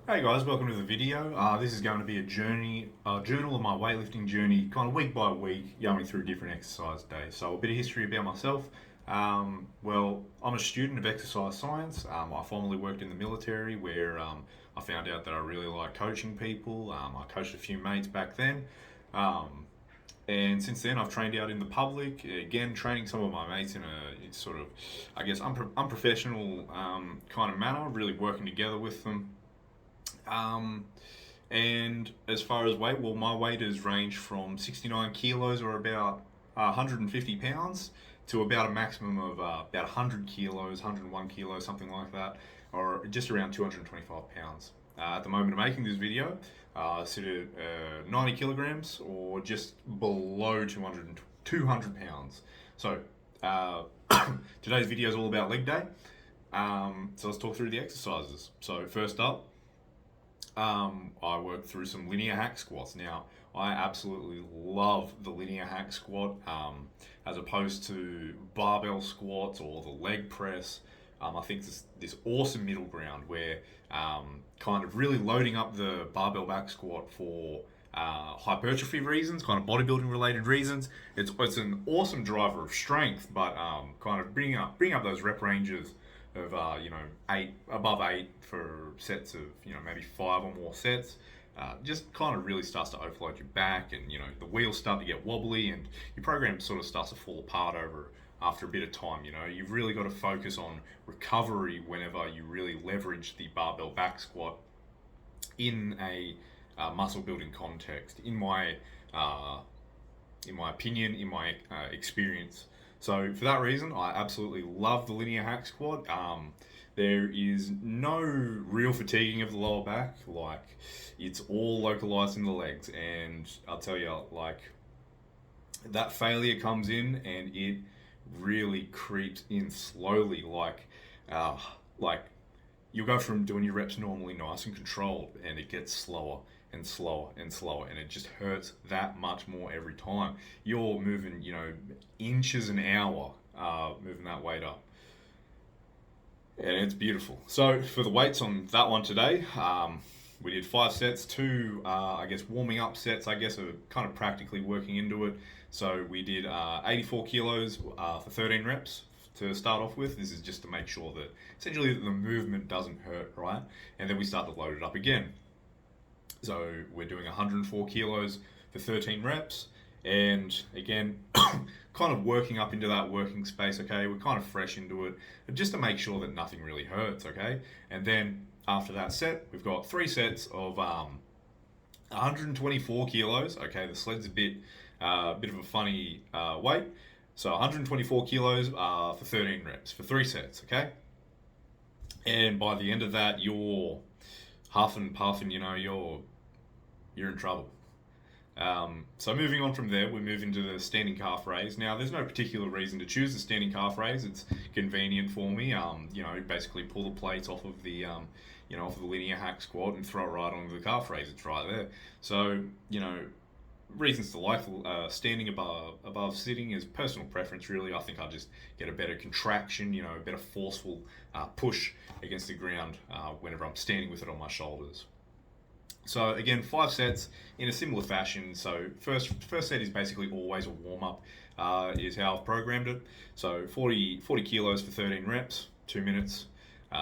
Hey guys, welcome to the video. This is going to be a journal of my weightlifting journey, kind of week by week, going through different exercise days. So a bit of history about myself. I'm a student of exercise science. I formerly worked in the military where I found out that I really like coaching people. I coached a few mates back then. Um, and since then, I've trained out in the public, again, training some of my mates in a sort of, I guess, unprofessional kind of manner, really working together with them. Um, and as far as weight, well, my weight has ranged from 69 kilos or about 150 pounds to about a maximum of about 100 kilos, 101 kilos, something like that, or just around 225 pounds. At the moment of making this video, I sit at 90 kilograms or just below 200 pounds. So, uh, today's video is all about leg day. So let's talk through the exercises. So, first up, I worked through some linear hack squats. Now, I absolutely love the linear hack squat as opposed to barbell squats or the leg press. I think this awesome middle ground where kind of really loading up the barbell back squat for hypertrophy reasons, kind of bodybuilding related reasons. It's an awesome driver of strength, but kind of bringing up those rep ranges of eight above eight for sets of maybe five or more sets. Just kind of really starts to overload your back, and the wheels start to get wobbly, and your program sort of starts to fall apart over after a bit of time. You've really got to focus on recovery whenever you really leverage the barbell back squat in a muscle building context. In my opinion, in my experience. So for that reason, I absolutely love the linear hack squat. There is no real fatiguing of the lower back. Like, it's all localized in the legs, and I'll tell you, like, that failure comes in and it really creeps in slowly. Uh, like you'll go from doing your reps normally nice and controlled, and it gets slower and slower and slower, and it just hurts that much more every time. You're moving, inches an hour, moving that weight up, and it's beautiful. So for the weights on that one today, we did 5 sets, two, I guess, warming up sets, I guess, are kind of practically working into it. So we did 84 kilos for 13 reps to start off with. This is just to make sure that essentially the movement doesn't hurt, right? And then we start to load it up again. So we're doing 104 kilos for 13 reps. And again, kind of working up into that working space, okay? We're kind of fresh into it, just to make sure that nothing really hurts, okay? And then after that set, we've got 3 sets of 124 kilos, okay? The sled's a bit of a funny weight. So 124 kilos for 13 reps for 3 sets, okay? And by the end of that, you're huffing, puffing, you're in trouble. So moving on from there, we move into the standing calf raise. Now, there's no particular reason to choose the standing calf raise. It's convenient for me. Basically pull the plates off of the, off of the linear hack squat and throw it right onto the calf raise. It's right there. So, reasons to like standing above sitting is personal preference, really. I think I just get a better contraction, a better forceful push against the ground whenever I'm standing with it on my shoulders. So again, 5 sets in a similar fashion. So first set is basically always a warm up, is how I've programmed it. So 40 kilos for 13 reps, 2 minutes.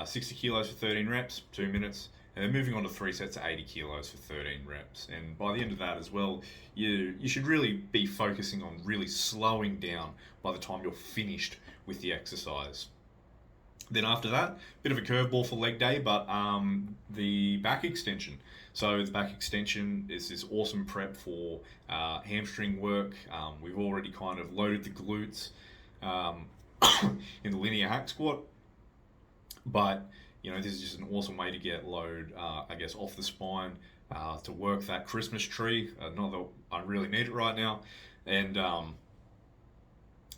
60 kilos for 13 reps, 2 minutes. And then moving on to 3 sets of 80 kilos for 13 reps. And by the end of that as well, you should really be focusing on really slowing down by the time you're finished with the exercise. Then after that, bit of a curveball for leg day, but the back extension. So the back extension is this awesome prep for hamstring work. We've already kind of loaded the glutes um, in the linear hack squat, but this is just an awesome way to get load, I guess, off the spine to work that Christmas tree. Not that I really need it right now, and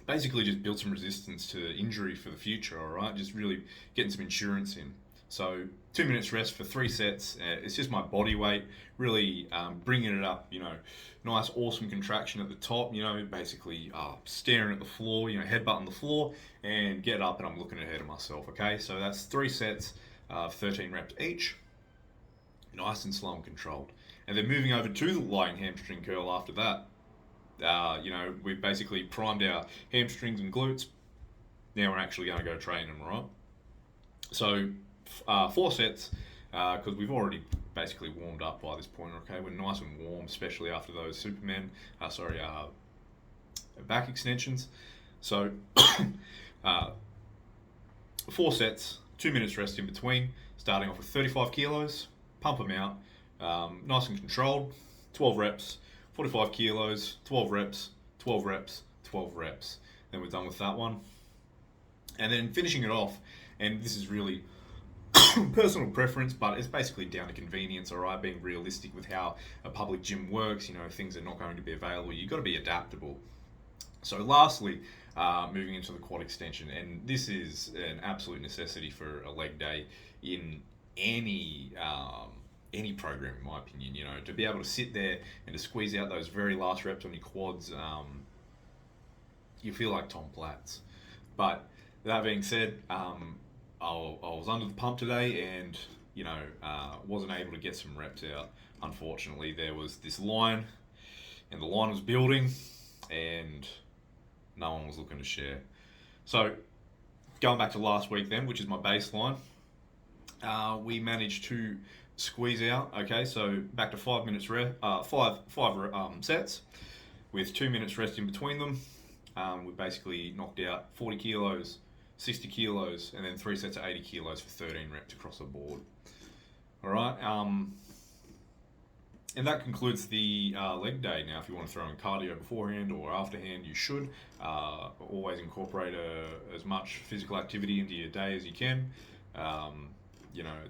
basically just build some resistance to injury for the future. All right, just really getting some insurance in. So 2 minutes rest for 3 sets. It's just my body weight, really bringing it up. Nice, awesome contraction at the top. Basically staring at the floor. Headbutting the floor and get up, and I'm looking ahead of myself. Okay, so that's 3 sets, 13 reps each. nice and slow and controlled. And then moving over to the lying hamstring curl after that. We've basically primed our hamstrings and glutes. Now we're actually going to go train them, right? So, 4 sets, because we've already basically warmed up by this point, okay? We're nice and warm, especially after those back extensions. So, 4 sets, 2 minutes rest in between, starting off with 35 kilos, pump them out, nice and controlled, 12 reps, 45 kilos, 12 reps, 12 reps, 12 reps. Then we're done with that one. And then finishing it off, and this is really personal preference, but it's basically down to convenience, all right? Being realistic with how a public gym works, things are not going to be available. You've got to be adaptable. So lastly, moving into the quad extension, and this is an absolute necessity for a leg day in any program, in my opinion. To be able to sit there and to squeeze out those very last reps on your quads, you feel like Tom Platz. But that being said, I was under the pump today, and wasn't able to get some reps out. Unfortunately, there was this line, and the line was building, and no one was looking to share. So, going back to last week then, which is my baseline, we managed to squeeze out. Okay, so back to 5 minutes five sets with 2 minutes rest in between them. We basically knocked out 40 kilos, 60 kilos, and then 3 sets of 80 kilos for 13 reps across the board. All right. And that concludes the leg day. Now, if you want to throw in cardio beforehand or afterhand, you should. Always incorporate as much physical activity into your day as you can.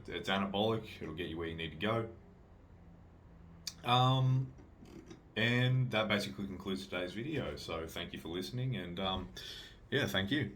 It's anabolic. It'll get you where you need to go. And that basically concludes today's video. So thank you for listening, and thank you.